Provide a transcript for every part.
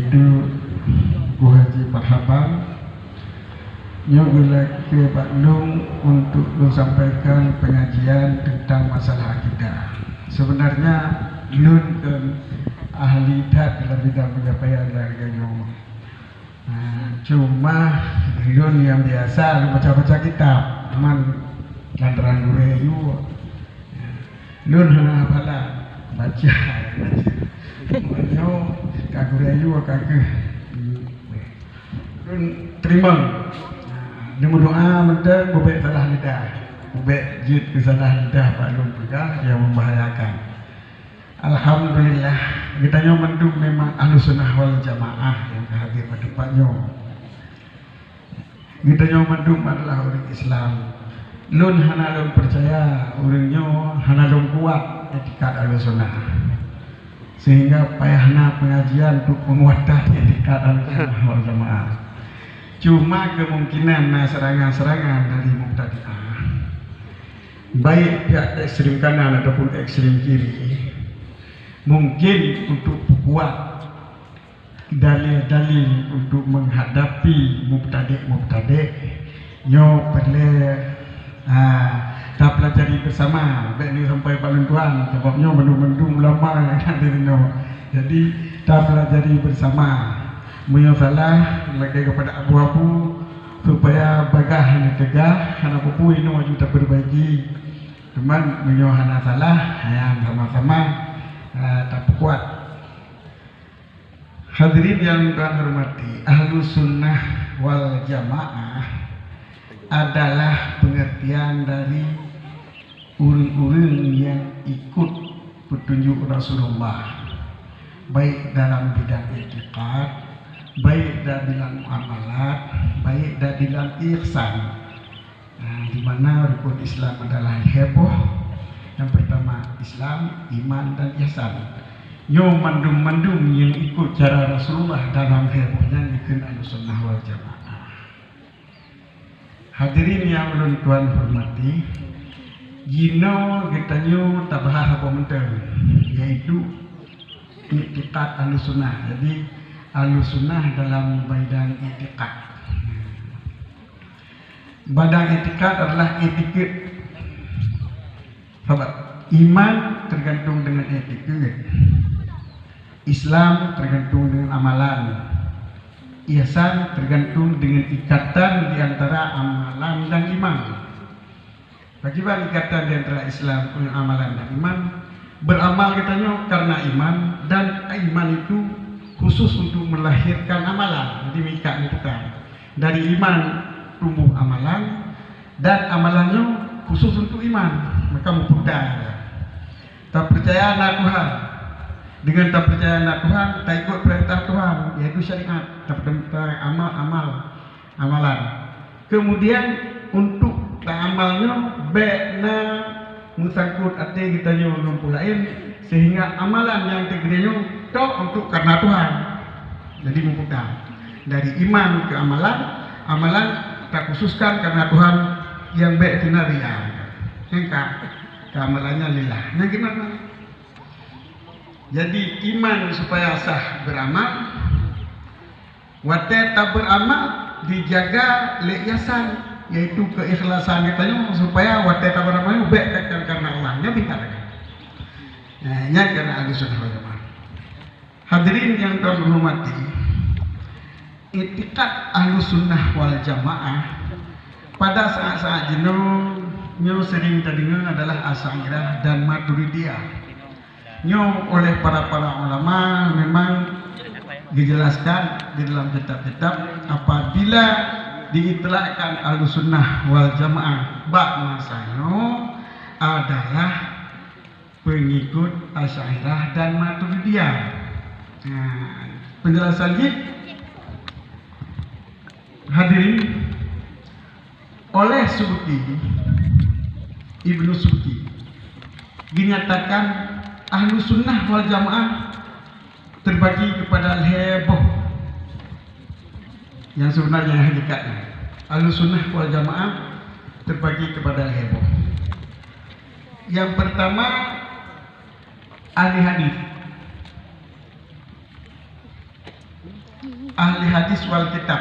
yaitu Bu Haji Parhaban nyogulek ke Bandung untuk menyampaikan pengajian tentang masalah akidah. Sebenarnya Lun kan ahli dah dalam bidang penyampaian harganya. Cuma Lun yang biasa baca-baca kitab, aman lantaran gureyu. Lun hana hafalan baca. Manyo kagureyu kageh. Lun terima. Dia doa mentang bubek salah lidah, bubek jid kesalah lidah Pak Lun juga yang membahayakan. Alhamdulillah kita nyo mendung memang Ahlus Sunnah wal Jamaah yang hadir pada Pak nyo. Kita nyo mendung adalah orang Islam. Lun hana lun percaya, orang nyo hana lun kuat etikat Ahlus Sunnah. Sehingga payahna pengajian untuk menguatkan etikat Ahlus Sunnah wal Jamaah. Cuma kemungkinan serangan-serangan dari Muqtadi'ah, baik pihak ekstrem kanan ataupun ekstrem kiri, mungkin untuk kuat dalil-dalil untuk menghadapi Muqtadi', nyo perlu kita pelajari bersama. Baik ni sampai Pak Tuan, sebabnya mendung-mendung lama yang hadir nyo. Jadi kita pelajari bersama. Menyo salah lagi kepada abu-abu supaya bagah hana tegah hana pupu ini maju tak perbaiki. Cuman menyo hana salah yang sama-sama tak kuat. Hadirin yang Tuhan hormati, Ahlus Sunnah wal Jamaah adalah pengertian dari urun-urun yang ikut petunjuk Rasulullah, baik dalam bidang i'tiqad, baik dalam muamalat, baik dalam ihsan. Di mana rukun Islam adalah heboh. Yang pertama Islam, iman dan ihsan. Yo mandum-mandum yang ikut cara Rasulullah dalam hebohnya ikut Ahlus Sunnah wal Jamaah. Hadirin yang ulun Tuhan hormati, jino kita nyo tabahar apa menteng, yaitu i'tiqad Ahlus Sunnah. Jadi Ahlus Sunnah dalam bidang i'tiqad. Bidang i'tiqad adalah etiket. Sebab iman tergantung dengan etiket. Islam tergantung dengan amalan. Ihsan tergantung dengan ikatan di antara amalan dan iman. Bagaimana ikatan di antara Islam, amalan dan iman? Beramal katanya karena iman, dan iman itu khusus untuk melahirkan amalan. Jadi mikat kita dari iman tumbuh amalan, dan amalannya khusus untuk iman, maka mempudar. Tak percaya anak Tuhan, dengan tak percaya anak Tuhan, tak ikut perintah Tuhan, yaitu syariat, tak perintah amalan. Kemudian untuk tak amalnya bekna musangkut hati kita yang ngumpulain, sehingga amalan yang tegrinya tok untuk karena Tuhan. Jadi memputar dari iman ke amalan tak khususkan karena Tuhan, yang baik sinaria engkau keamalannya lillah. Nah gimana? Jadi iman supaya sah beramal, wate tak beramal dijaga leyasan, yaitu keikhlasan kita supaya wate tak beramal baik karena Allahnya tinggal. Nah, ini karena Ahlus Sunnah wal Jamaah. Hadirin yang terhormati, i'tiqad Ahlus Sunnah wal Jamaah pada saat-saat nyo sering terdengar adalah Asy'ariyah dan Maturidiyah. Nyo oleh para ulama memang dijelaskan di dalam kitab-kitab, apabila diitlaqkan Ahlus Sunnah wal Jamaah bak masanya adalah pengikut Asy'ariyah dan Maturidiyah. Penjelasannya, hadirin, oleh Subki, Ibnu Subki dinyatakan Ahlus Sunnah wal Jamaah terbagi kepada al-heboh, yang sebenarnya hakikatnya Ahlus Sunnah wal Jamaah terbagi kepada al-heboh. Yang pertama ahli hadis, ahli hadis wal kitab.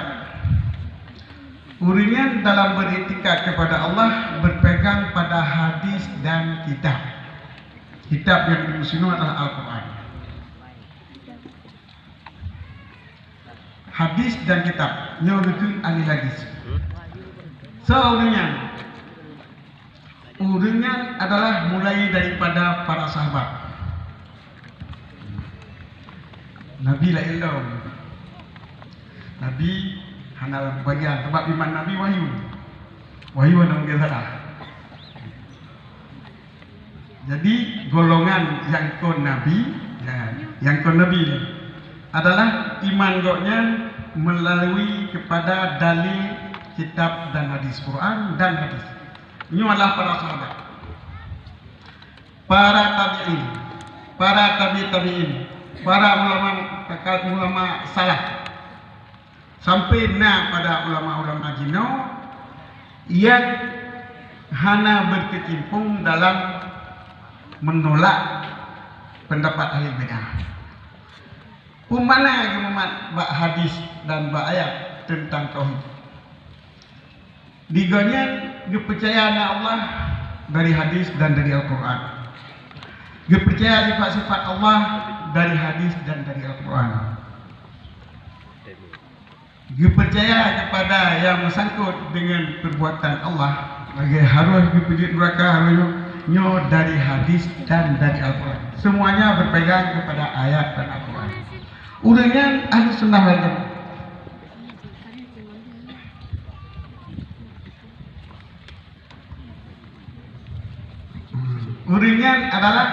Uringan dalam beritikad kepada Allah berpegang pada hadis dan kitab. Kitab yang dimusuhi adalah Al-Quran. Hadis dan kitab nyorikeun ahli hadis. Uringan adalah mulai daripada para sahabat. Nabi la ilmu. Nabi hana bagian sebab iman Nabi wahyu nang dia salah. Jadi golongan yang kon Nabi adalah iman goknya melalui kepada dalil kitab dan hadis, Quran dan hadis. Ini adalah para sahabat, para tabi'in, para tabi'in, para ulama salaf, sampai pada ulama-ulama jino yang hana berkecimpung dalam menolak pendapat ahli bid'ah. Umana bak hadis dan bak ayat tentang tauhid. Digonya kepercayaan Allah dari hadis dan dari Al-Quran. Kepercayaan sifat-sifat Allah dari hadis dan dari Al-Quran. Kepercayaan kepada yang bersangkut dengan perbuatan Allah bagi harus dipuji neraka harus dari hadis dan dari Al-Quran. Semuanya berpegang kepada ayat dan Al-Quran. Uringan ahli sunnah wal jamaah. Uringan adalah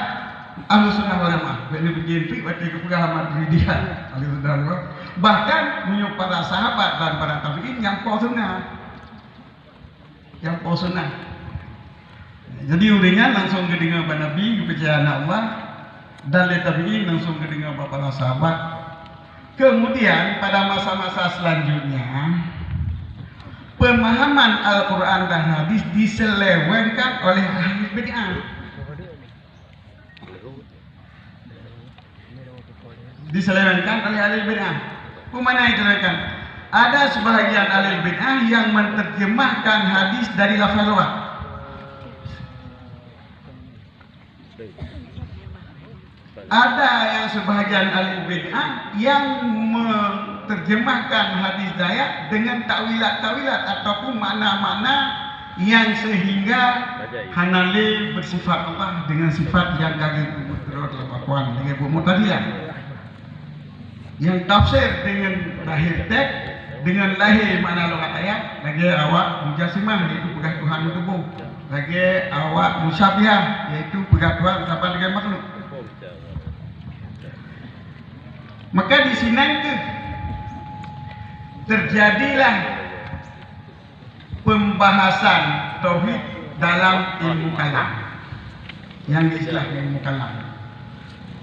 ahli sunnah wal jamaah. Ini begini, berarti kepegahan Madridiyah ahli sunnah wal jamaah. Bahkan menyuruh para sahabat dan para tabi'in yang po sunnah. Jadi uringan langsung kedengar pada Nabi, kepercayaan Allah, dan tabi'in langsung kedengar para sahabat. Kemudian pada masa-masa selanjutnya pemahaman Al-Quran dan hadis diselewengkan oleh ahli bid'ah. Diselewengkan oleh ahli bid'ah. Kemana diselewengkan? Ada sebahagian ahli bid'ah yang menerjemahkan hadis dari lafaz lughah. Ada yang sebahagian ahli bid'ah yang menerjemahkan hadis daya dengan takwilat ataupun makna-makna yang sehingga hanale bersifat Allah dengan sifat yang kagak berlakuan dengan Mu'tazilah. Yang tafsir dengan lahir teks dengan lahir makna logat ayat lagi awak mujasimah yaitu pegang Tuhan tubuh, lagi awak musyabbihah yaitu pegang Tuhan sama dengan makhluk. Maka di sini terjadilah pembahasan tauhid dalam ilmu kalam yang diistilah ilmu kalam.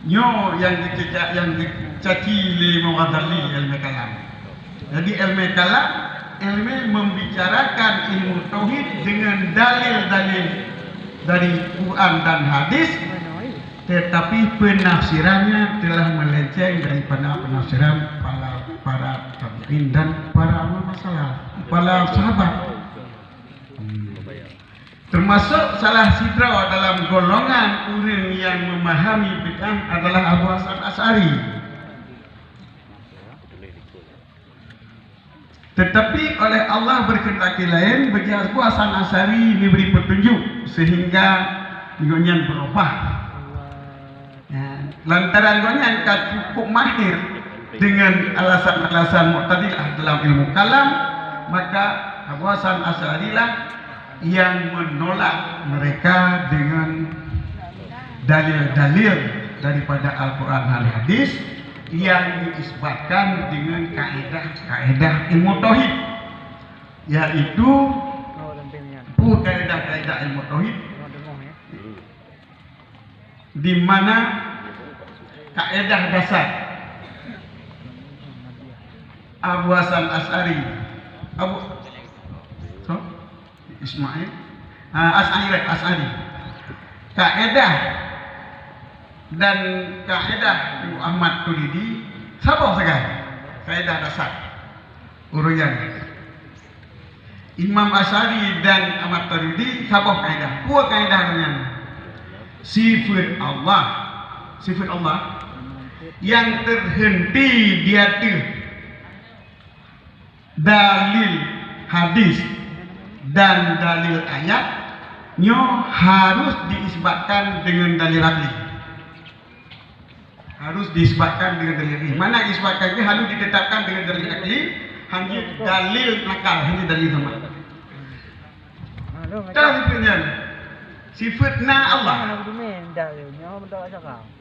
Yang dicaci li mengadali ilmu kalam. Jadi ilmu kalam ilmu membicarakan ilmu tauhid dengan dalil-dalil dari Quran dan hadis, tetapi penafsirannya telah melenceng daripada penafsiran para tabi'in dan para ulama salaf, para sahabat. Termasuk salah sidra dalam golongan orang yang memahami bid'ah adalah Abu Hasan Asy'ari. Tetapi oleh Allah berkehendak lain bagi Abu Hasan Asy'ari diberi petunjuk sehingga dia berubah. Lantaran dia cukup mahir dengan alasan-alasan Mu'tazilah dalam ilmu kalam, maka Abu Hasan Asy'ari lah yang menolak mereka dengan dalil-dalil daripada Al-Quran dan hadis yang diisbatkan dengan kaedah-kaedah ilmu tauhid, yaitu kaedah-kaedah ilmu tauhid di mana kaedah dasar Abu Hasan Asy'ari Asy'ari kaedah dan kaedah Ahmad Turidi siapa sekali kaidah dasar uruyan Imam Asy'ari dan Ahmad Maturidi sabah kaidah dua kaidahnya sifat Allah yang terhenti dia tu dalil hadis dan dalil ayat nyo harus diisbatkan dengan dalil akli. Harus diisbatkan dengan dalil akli. Mana isbatkan ini harus ditetapkan dengan dalil akli, hanya dalil nakal, hanya dalil sama. Contohnya sifat na Allah.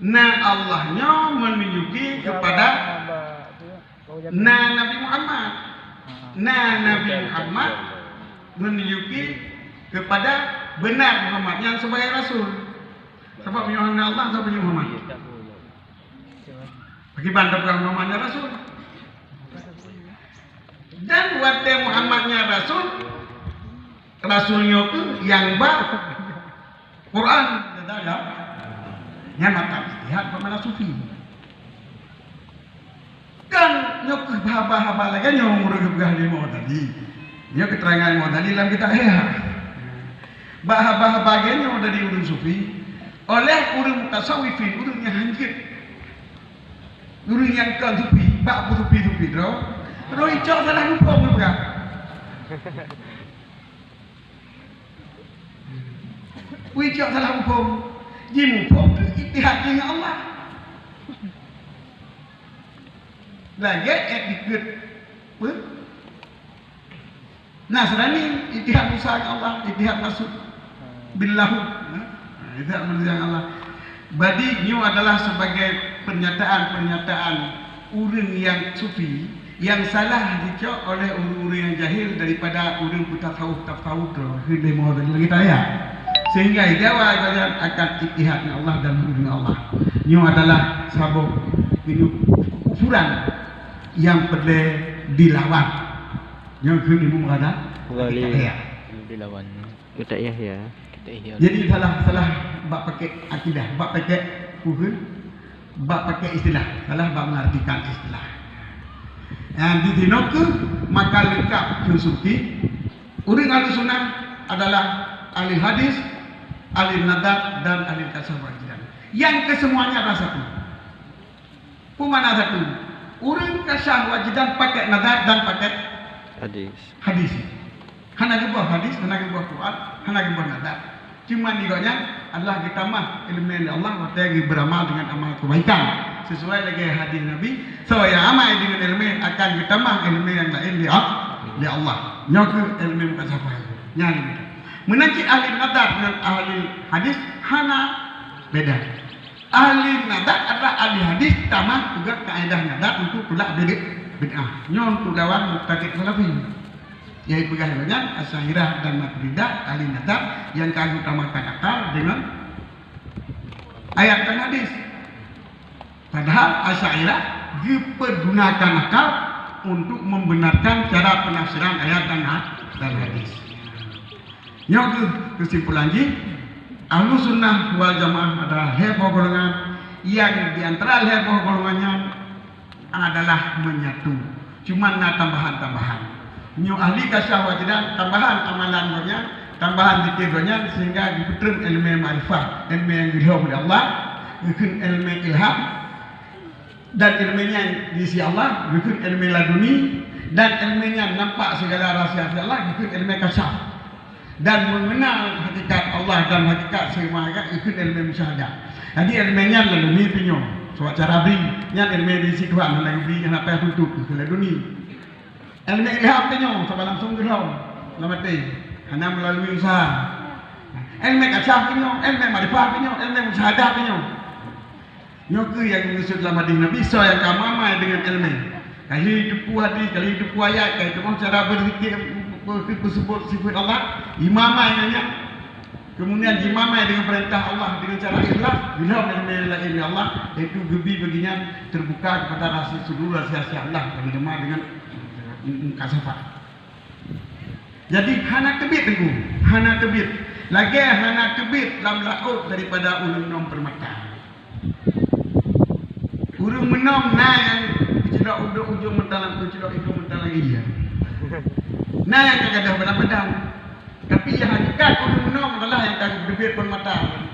Na Allahnya menunjuki kepada na Nabi Muhammad. Na Nabi Muhammad menunjuki kepada benar Muhammad yang sebagai Rasul. Sebab menyuhana Allah atau menyuhana Muhammad. Bagi bantah Muhammadnya Rasul. Dan waktu Muhammadnya Rasul, Rasulnya itu yang Quran ada yang mata lihat pemana sufi. Dan nyok bahaba lagi nyok murugah lima tadi. Nyok keterangan mau tadi dalam kita bahaba bagiannya udah di urun sufi oleh urun mutasawifin, urun yang hancur, urun yang kan sufi, bak sufi bro icok salah hukum juga. Icok salah hukum, jimu hukum itihad dengan Allah. Lagi ikut Nasrani itihad Musa dengan Allah, itihad masuk billahu, itihad manusia dengan Allah. Badi ini adalah sebagai pernyataan orang yang sufi yang salah dicok oleh orang-orang yang jahil daripada orang tasawuf hendak mau dari kita ya. Sehingga jawab akan itihad dengan Allah dan dengan Allah. Ini adalah sabab kufuran yang perlu dilawan. Yang kini mengada dilawan. Kita ya. Jadi salah bab pakai akidah, bab pakai kuhun, bab pakai istilah, salah bab mengartikan istilah. Yang ditinoke maka lengkap ke sufi. Orang ahli sunnah adalah ahli hadis, ahli nadab dan ahli tasawuf. Yang kesemuanya ada satu. Pemana satu? Orang kasah wajidan pakai nadab dan pakai hadis. Hana buah hadis, hana buah Quran, hana buah nadab. Cuma diganya adalah kita mah ilmu Allah waktu beramal dengan amal kebaikan sesuai dengan hadis Nabi. So yang amal dengan ilmu akan kita mah ilmu yang lain li Allah. Nyok ilmu kasafah. Nyari. Menanti ahli nadab dengan ahli hadis hana beda. Ahli nadab adalah ahli hadis tamah juga kaedah nadab untuk pula bid'ah. Nyon untuk lawan muqtadi salafi. Yaitu pegangannya Asy'ariyah dan Maturidah ahli nadab yang kami utamakan akal dengan ayat dan hadis. Padahal Asy'ariyah dipergunakan akal untuk membenarkan cara penafsiran ayat dan hadis. Yang kesimpulan ahlu sunnah wal jamaah adalah heboh golongan yang diantara heboh golongannya adalah menyatu. Cuma tambahan-tambahan. Nyu ahli kasih wajidan tambahan amalan banyak, tambahan zikir banyak sehingga diputrin ilmu ma'rifah, ilmu yang ilham dari Allah, bukan ilmu ilham dan ilmunya yang diisi Allah, bukan ilmu laduni dan ilmunya nampak segala rahasia Allah, bukan ilmu kasyaf dan mengenal hakikat Allah dan hakikat semua bukan ilmu musyahadah. Jadi ilmunya laduni pinyo, soal cara beri, nya ilmu diisi Tuhan, yang beri yang apa yang tutup bukan laduni. Ilmu ilham penyong sama langsung ilham lamati hanya melalui usaha. Ilmu kasyaf penyong, ilmu ma'rifah penyong, ilmu musyahadah penyong. Nyoke yang mengusut dalam hadis Nabi so yang kamamai dengan ilmu. Kali depu hadis, kali depu ayat, kali depu cara berzikir sebut sifat Allah, imamai nanya. Kemudian imamai dengan perintah Allah dengan cara ikhlas, ilham ilmu Allah itu gebi baginya terbuka kepada rahasia seluruh rahasia Allah kami dengan kasafah. Jadi hana kebit tengku, hana kebit. Lagi hana kebit dalam laut daripada ulun nom permata. Urung menom na yang cedak ujung mentalang tu cedak hidung mentalang iya. Nah yang kadang benar-benar. Tapi yang hakikat ulun adalah yang tadi berbit pun mata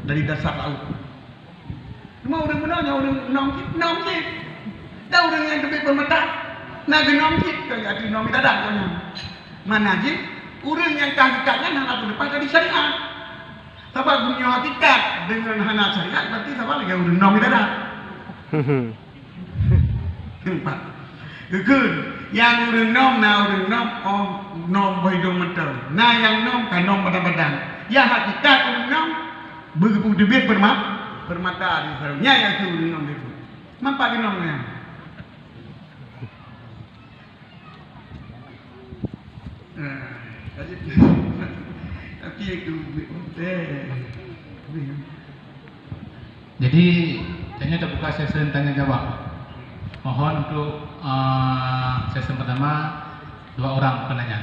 dari dasar laut. Cuma orang benarnya orang nom kit. Dah orang yang berbit pun mata. Nah genom kit kalau ada nom dadak punya. Mana je orang yang hakikatnya nak lepas dari syariat. Sebab punya hakikat dengan hana syariat berarti sebab lagi orang nom dadak. Nampak? Kekun yang orang nom nom berhidung mental. Nah yang nom kan nom badan-badan. Yang hakikat orang nom berbit bermata di sarungnya yang itu orang nom itu. Nampak ke nomnya? Tapi itu Jadi kayaknya kita buka sesi tanya jawab. Mohon untuk sesi pertama 2 orang penanya.